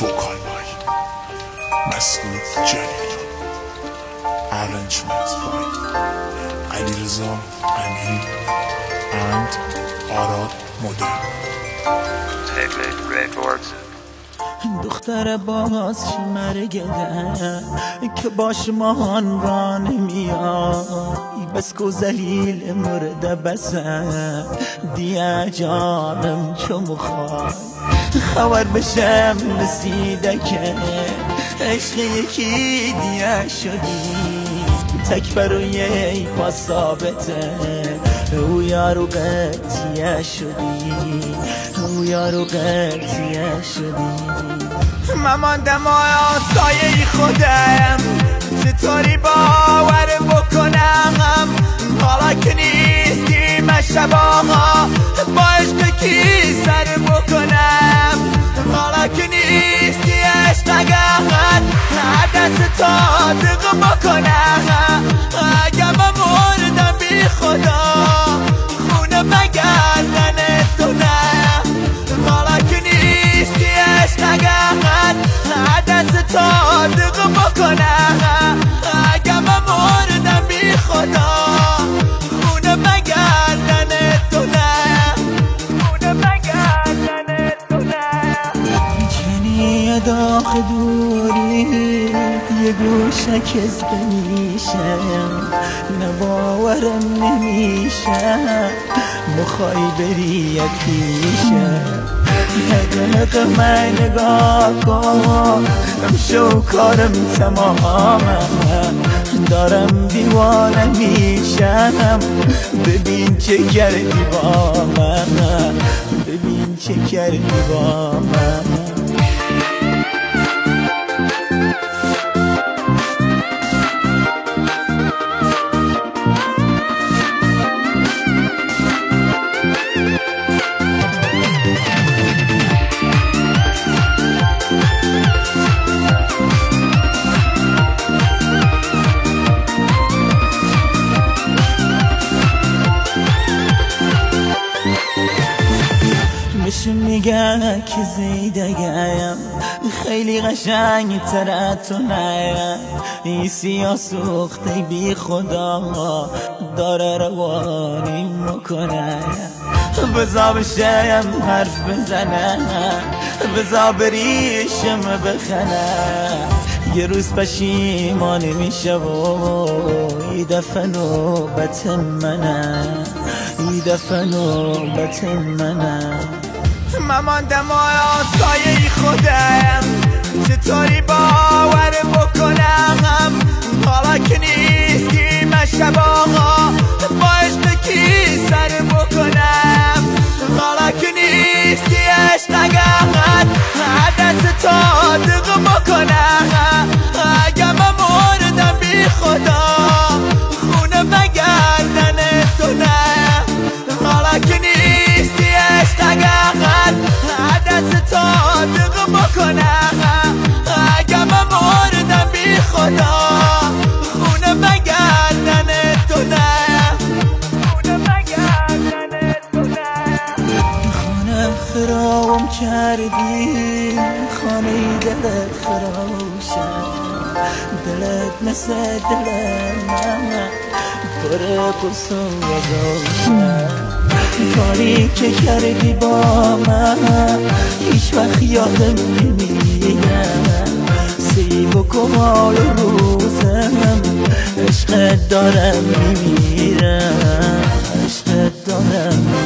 vocal by Masood Jalil, arrangement by Alireza Amiri and Arad Modern. Records. دختر باز مرگده که باش ماهان را نمیاد بس کو زلیل مرده بسه دیه جانم چو مخواد خبر بشم رسیده که عشق یکی دیه شدی تک بروی پا ثابته او یارو قطیه شدی او یارو قطیه شدی من ماندم سایه خودم چطوری باور بکنم حالا که نیستیم شباها با عشق کی سر بکنم حالا که نیستی عشق نگهد دست تا دق بکنم اگه من مردم بی خدا خونه بگردن تو نه حالا که نیستی عشق نگهد دست تا دق بکنم اگه من مردم بی خدا خونه بگردن تو نه خونه بگردن تو نه چنی داخل دوری یه گوشک از میشه نباورم نمیشه مخوای بری یکیشه حق من نگاه کن شو کارم تمامه دارم دیوانه میشم ببین چه کردی با من ببین چه کردی با من میگه که زیدگیم خیلی قشنگ تره تو نه این سیاه سوخته بی خدا داره روانی مکنه بزا بشم حرف بزنه بزا بریشم بخنه یه روز پشیمانی میشه و ای دفعه نوبت منه ای دفعه نوبت منه من ماندم سایه خودم چطوری باور بکنم حالا که نیستیم شباها با عشق کی سر بکنم حالا که نیستی عشق نگهد دست تا دق بکنم اگه من مردم بی خدا خونه بگردن تو نه حالا که نیستی عشق نگهد دست تا دق بکنم اگه من مردم بی خدا خونه بگردن تو نه خونه بگردن تو نه خانه خرابم کردی خانه دلت خراشم دلت مثل دل من پر قصه و گوشم کاری که کردی با من هیچ وقت یادم نمیره سیب و کمال روزم عشق دارم میمیرم عشق دارم